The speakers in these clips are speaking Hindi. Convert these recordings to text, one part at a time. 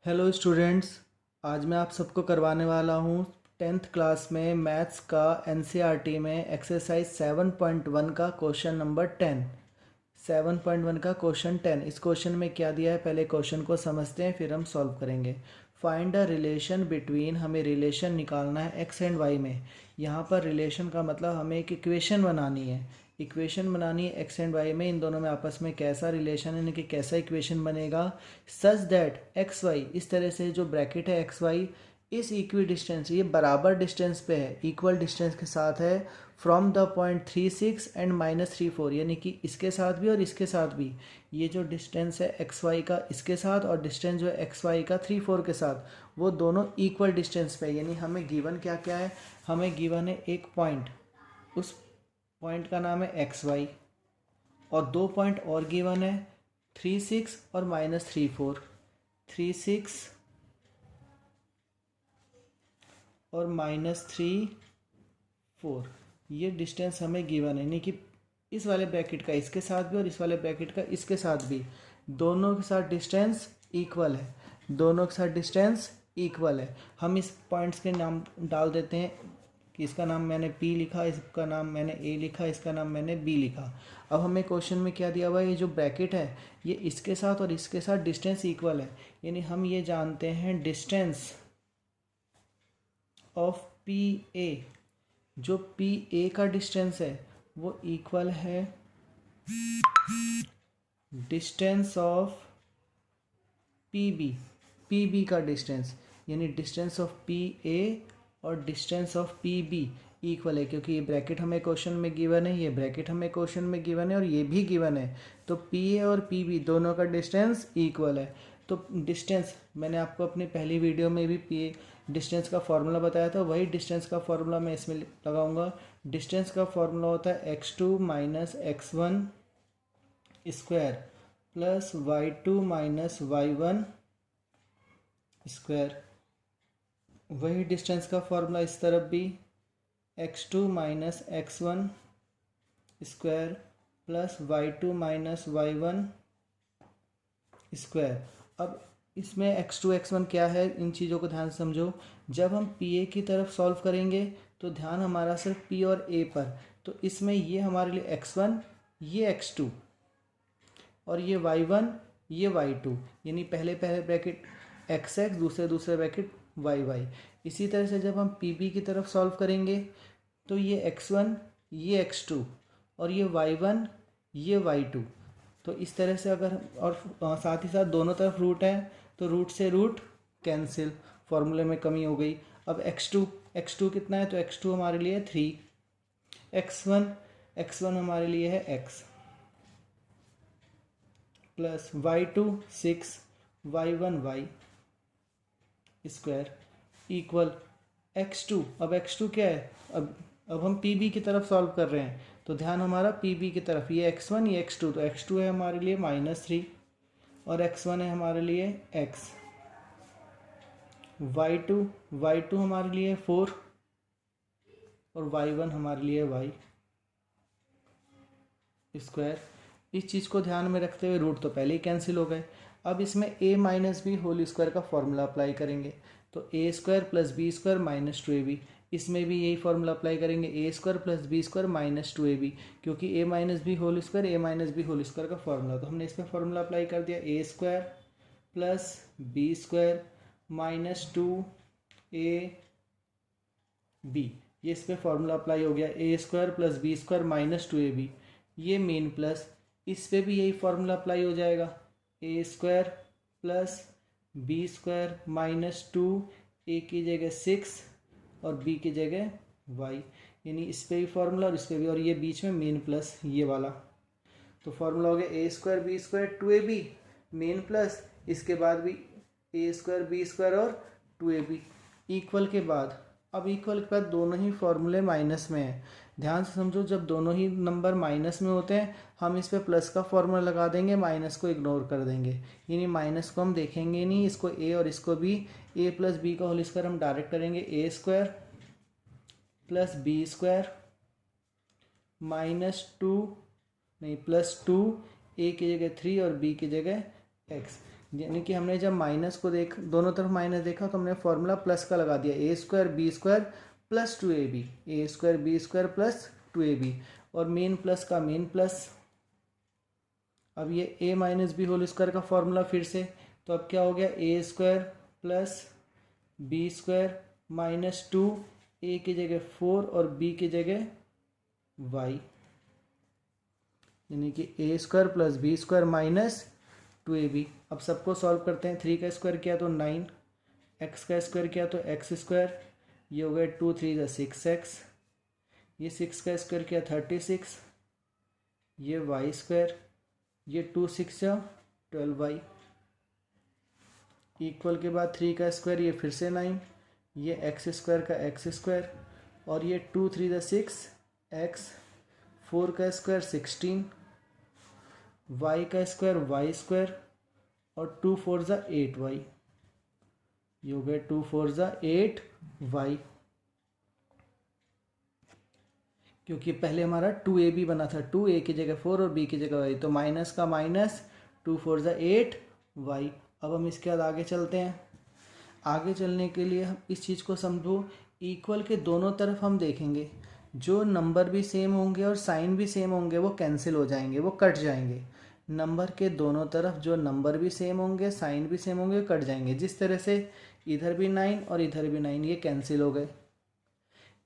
Hello students. आज मैं आप सबको करवाने वाला हूँ 10th क्लास में मैथ्स का एनसीईआरटी में एक्सरसाइज 7.1 का क्वेश्चन नंबर 10। 7.1 का क्वेश्चन 10। इस क्वेश्चन में क्या दिया है, पहले क्वेश्चन को समझते हैं फिर हम सॉल्व करेंगे। फाइंड अ रिलेशन बिटवीन, हमें रिलेशन निकालना है एक्स एंड वाई में। यहाँ पर रिलेशन का मतलब हमें एक इक्वेशन बनानी है। इक्वेशन बनानी है एक्स एंड वाई में, इन दोनों में आपस में कैसा रिलेशन है, यानी कि कैसा इक्वेशन बनेगा। सच दैट एक्स वाई, इस तरह से जो ब्रैकेट है एक्स वाई इस इक्वी डिस्टेंस, ये बराबर डिस्टेंस पे है, इक्वल डिस्टेंस के साथ है फ्रॉम द पॉइंट 3 6 एंड -3 4, यानी कि इसके साथ भी और इसके साथ भी। ये जो डिस्टेंस है एक्स वाई का इसके साथ और डिस्टेंस जो है एक्स वाई का 3 4 के साथ, वो दोनों इक्वल डिस्टेंस पे है। यानी हमें गिवन क्या क्या है, हमें गिवन है एक पॉइंट, उस पॉइंट का नाम है एक्स वाई, और दो पॉइंट और गिवन है 3 6 और -3 4। 3 6 और -3 4, ये डिस्टेंस हमें गिवन है। यानी कि इस वाले ब्रैकेट का इसके साथ भी और इस वाले ब्रैकेट का इसके साथ भी, दोनों के साथ डिस्टेंस इक्वल है। दोनों के साथ डिस्टेंस इक्वल है। हम इस पॉइंट्स के नाम डाल देते हैं कि इसका नाम मैंने P लिखा, इसका नाम मैंने A लिखा, इसका नाम मैंने B लिखा। अब हमें क्वेश्चन में क्या दिया हुआ है, ये जो ब्रैकेट है ये इसके साथ और इसके साथ डिस्टेंस इक्वल है। यानी हम ये जानते हैं डिस्टेंस ऑफ पी ए, जो पी ए का डिस्टेंस है वो इक्वल है डिस्टेंस ऑफ पी बी का डिस्टेंस। यानी डिस्टेंस ऑफ पी ए और distance of P B equal है, क्योंकि ये ब्रैकेट हमें क्वेश्चन में गिवन है, ये ब्रैकेट हमें क्वेश्चन में गिवन है और ये भी गिवन है। तो पी ए और पी बी दोनों का डिस्टेंस इक्वल है। तो डिस्टेंस मैंने आपको अपनी पहली वीडियो में भी पी डिस्टेंस का फॉर्मूला बताया था, वही डिस्टेंस का फॉर्मूला मैं इसमें लगाऊंगा। डिस्टेंस का फॉर्मूला होता है x2 - x1 square plus y2 - y1 square. वही डिस्टेंस का फॉर्मूला इस तरफ भी, x2 - x1 square plus y2 - y1 square. अब इसमें x2 x1 क्या है, इन चीज़ों को ध्यान से समझो। जब हम पी ए की तरफ सॉल्व करेंगे तो ध्यान हमारा सिर्फ पी और ए पर। तो इसमें ये हमारे लिए x1, ये x2 और ये y1, ये y2, यानी पहले पहले ब्रैकेट x दूसरे ब्रैकेट y। इसी तरह से जब हम पी बी की तरफ सॉल्व करेंगे तो ये x1, ये x2 और ये y1, ये y2। तो इस तरह से अगर, और साथ ही साथ दोनों तरफ रूट है तो रूट से रूट कैंसिल, फॉर्मूले में कमी हो गई। अब x2 कितना है, तो x2 हमारे लिए 3, x1 हमारे लिए है x plus y2 6, y1 y square equal x2। अब x2 क्या है, अब हम पी बी की तरफ सॉल्व कर रहे हैं तो ध्यान हमारा पी बी की तरफ, ये x1 ये x2, तो x2 है हमारे लिए -3 और x1 है हमारे लिए x। y2 हमारे लिए 4 और y1 हमारे लिए y स्क्वायर। इस चीज़ को ध्यान में रखते हुए रूट तो पहले ही कैंसिल हो गए। अब इसमें a - b होल स्क्वायर का फॉर्मूला अप्लाई करेंगे, तो a square plus B square -2ab। इसमें भी यही फॉर्मूला अप्लाई करेंगे, a square plus B square -2ab, क्योंकि a - b होल स्क्वायर का फॉर्मूला। तो हमने इसमें फॉर्मूला अप्लाई कर दिया, a square plus B square -2ab। ये इस पर फॉर्मूला अप्लाई हो गया, a square plus B square -2ab, ये मेन प्लस इस पे भी यही फॉर्मूला अप्लाई हो जाएगा, a square plus B square -2, a की जगह 6 और b की जगह y, यानी इस पे भी फॉर्मूला और इस पे भी, और ये बीच में मेन प्लस ये वाला। तो फॉर्मूला हो गया a square B square 2ab main plus, इसके बाद भी a स्क्वायर बी स्क्वायर और 2ab इक्वल के बाद। अब इक्वल के बाद दोनों ही फॉर्मूले माइनस में है। ध्यान से समझो, जब दोनों ही नंबर माइनस में होते हैं हम इस पे प्लस का फॉर्मूला लगा देंगे, माइनस को इग्नोर कर देंगे, यानी माइनस को हम देखेंगे नहीं, इसको a और इसको b, a प्लस बी का होल स्क्वायर हम डायरेक्ट करेंगे, a square plus B square -2 नहीं +2, a की जगह 3 और b की जगह x। यानी कि हमने जब माइनस को दोनों तरफ माइनस देखा तो हमने फॉर्मूला प्लस का लगा दिया, A square B square plus 2ab, A square B square plus 2ab, और मेन प्लस का मेन प्लस। अब ये a minus B whole square का फॉर्मूला फिर से, तो अब क्या हो गया, A square plus B square minus 2, A की जगह 4 और बी की जगह y, यानी कि A square plus B square minus 2ab। अब सबको सॉल्व करते हैं, 3 का स्क्वायर किया तो 9, x का स्क्वायर किया तो x स्क्वायर, ये हो गया 2 3 ज़ा 6x, ये 6 का स्क्वायर किया 36, ये y स्क्वायर, ये 2 6 ज़ा 12y, इक्वल के बाद 3 का स्क्वायर, ये फिर से 9, ये x स्क्वायर का x स्क्वायर, और ये 2 3 ज़ा 6x, 4 का स्क्वायर 16, y का स्क्वायर y स्क्वायर, और 2 4 ज़ा 8y, ये हो गया 2 4 ज़ा 8y, क्योंकि पहले हमारा 2ab बना था, 2a की जगह 4 और b की जगह y, तो माइनस का माइनस, 2 4 ज़ा 8y। अब हम इसके बाद आगे चलते हैं। आगे चलने के लिए हम इस चीज़ को समझो, इक्वल के दोनों तरफ हम देखेंगे, जो नंबर भी सेम होंगे और साइन भी सेम होंगे वो कैंसिल हो जाएंगे, वो कट जाएंगे। नंबर के दोनों तरफ जो नंबर भी सेम होंगे, साइन भी सेम होंगे, कट जाएंगे। जिस तरह से इधर भी 9 और इधर भी 9, ये कैंसिल हो गए।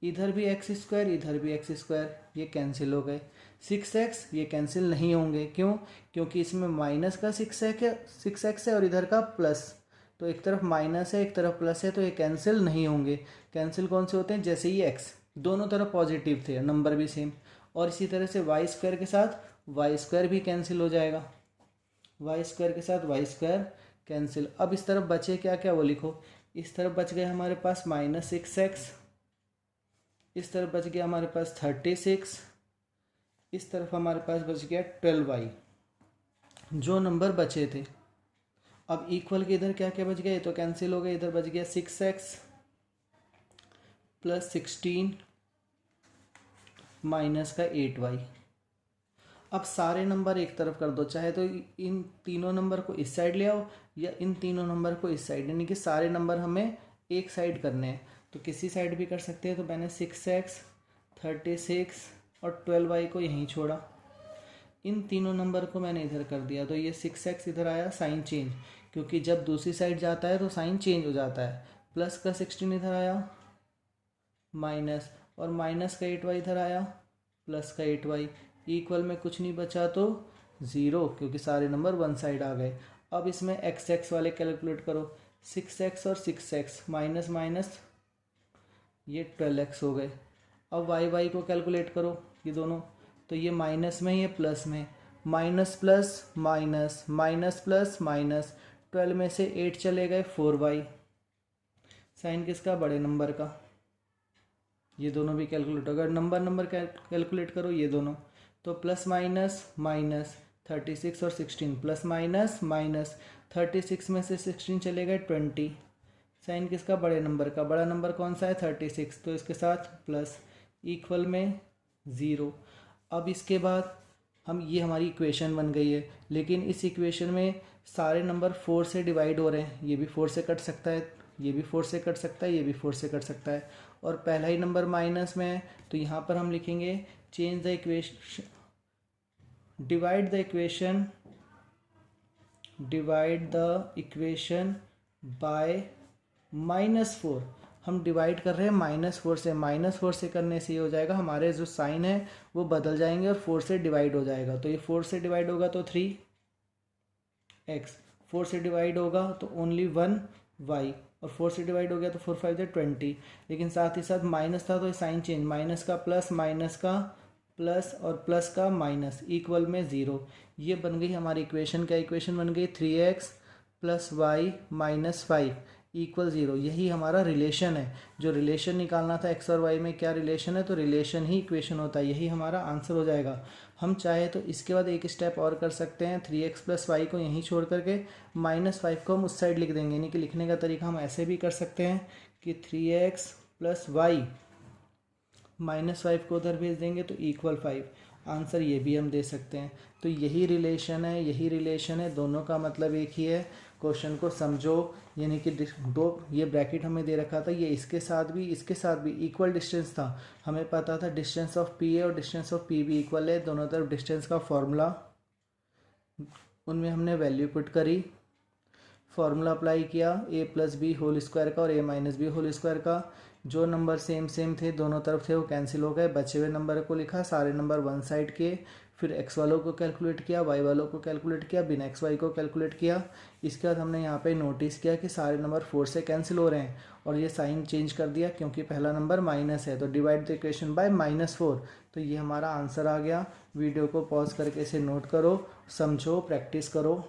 इधर भी एक्स स्क्वायर, इधर भी एक्स स्क्वायर, ये कैंसिल हो गए। 6x ये कैंसिल नहीं होंगे, क्यों? क्योंकि इसमें माइनस का 6x है और इधर का प्लस, तो एक तरफ माइनस है एक तरफ प्लस है, तो ये कैंसिल नहीं होंगे। कैंसिल कौन से होते हैं? जैसे ही x दोनों तरफ पॉजिटिव थे, नंबर भी सेम। और इसी तरह से वाई स्क्वायर के साथ वाई स्क्वायर भी कैंसिल हो जाएगा, वाई स्क्वायर के साथ वाई स्क्वायर कैंसिल। अब इस तरफ बचे क्या क्या वो लिखो। इस तरफ बच गए हमारे पास -6x, इस तरफ बच गया हमारे पास 36, इस तरफ हमारे पास बच गया 12y, जो नंबर बचे थे। अब इक्वल के इधर क्या क्या बच गया, तो कैंसिल हो गए। इधर बच गया 6x प्लस 16 माइनस का 8y। अब सारे नंबर एक तरफ कर दो, चाहे तो इन तीनों नंबर को इस साइड ले आओ या इन तीनों नंबर को इस साइड, यानी कि सारे नंबर हमें एक साइड करने हैं, तो किसी साइड भी कर सकते हैं। तो मैंने 6x 36 और 12y को यहीं छोड़ा, इन तीनों नंबर को मैंने इधर कर दिया, तो ये 6x इधर आया, साइन चेंज, क्योंकि जब दूसरी साइड जाता है तो साइन चेंज हो जाता है। प्लस का 16 इधर आया माइनस, और माइनस का 8y इधर आया, प्लस का 8y, इक्वल में कुछ नहीं बचा तो 0, क्योंकि सारे नंबर वन साइड आ गए। अब इसमें x वाले कैलकुलेट करो, 6x और 6x माइनस माइनस ये 12x हो गए। अब y को कैलकुलेट करो, ये दोनों, तो ये माइनस में ये प्लस में, minus plus minus minus plus minus, 12 में से 8 चले गए 4y, साइन किसका? बड़े नंबर का। ये दोनों भी कैलकुलेट, अगर नंबर कैलकुलेट करो ये दोनों, तो प्लस माइनस माइनस 36 और 16, प्लस माइनस माइनस 36 में से 16 चले गए 20, साइन किसका? बड़े नंबर का। बड़ा नंबर कौन सा है? 36, तो इसके साथ प्लस, इक्वल में 0। अब इसके बाद ये हमारी इक्वेशन बन गई है, लेकिन इस इक्वेशन में सारे नंबर 4 से डिवाइड हो रहे हैं, ये भी 4 से कट सकता है, ये भी 4 से कट सकता है, ये भी 4 से कट सकता है, और पहला ही नंबर माइनस में है, तो यहाँ पर हम लिखेंगे change the equation, divide the equation by -4। हम डिवाइड कर रहे हैं -4 से, -4 से करने से ये हो जाएगा, हमारे जो साइन है वो बदल जाएंगे और 4 से डिवाइड हो जाएगा, तो ये 4 से डिवाइड होगा तो 3x, 4 से डिवाइड होगा तो ओनली 1y, और 4 से डिवाइड हो गया तो 4 5 20, लेकिन साथ ही साथ माइनस था तो साइन चेंज, माइनस का प्लस और प्लस का माइनस, इक्वल में 0। ये बन गई हमारी इक्वेशन। क्या इक्वेशन बन गई? 3x plus y minus 5 equal 0। यही हमारा रिलेशन है, जो रिलेशन निकालना था x और y में, क्या रिलेशन है, तो रिलेशन ही इक्वेशन होता है, यही हमारा आंसर हो जाएगा। हम चाहे तो इसके बाद एक स्टेप और कर सकते हैं, 3x प्लस वाई को यहीं छोड़ करके -5 को हम उस साइड लिख देंगे, यानी कि लिखने का तरीका हम ऐसे भी कर सकते हैं कि 3x प्लस वाई -5 को उधर भेज देंगे तो इक्वल 5, आंसर ये भी हम दे सकते हैं। तो यही रिलेशन है, दोनों का मतलब एक ही है। क्वेश्चन को समझो, यानी कि दो ये ब्रैकेट हमें दे रखा था, ये इसके साथ भी इक्वल डिस्टेंस था। हमें पता था डिस्टेंस ऑफ पी ए और डिस्टेंस ऑफ पी भी इक्वल है, दोनों तरफ डिस्टेंस का फॉर्मूला, उनमें हमने वैल्यू पुट करी, फार्मूला अप्लाई किया ए प्लस बी होल स्क्वायर का और ए माइनस बी होल स्क्वायर का। जो नंबर सेम सेम थे दोनों तरफ थे वो कैंसिल हो गए, बचे हुए नंबर को लिखा, सारे नंबर वन साइड के, फिर एक्स वालों को कैलकुलेट किया, वाई वालों को कैलकुलेट किया, बिना एक्स वाई को कैलकुलेट किया। इसके बाद हमने यहाँ पे नोटिस किया कि सारे नंबर 4 से कैंसिल हो रहे हैं और ये साइन चेंज कर दिया क्योंकि पहला नंबर माइनस है, तो डिवाइड द इक्वेशन बाय -4। तो ये हमारा आंसर आ गया। वीडियो को पॉज करके इसे नोट करो, समझो, प्रैक्टिस करो।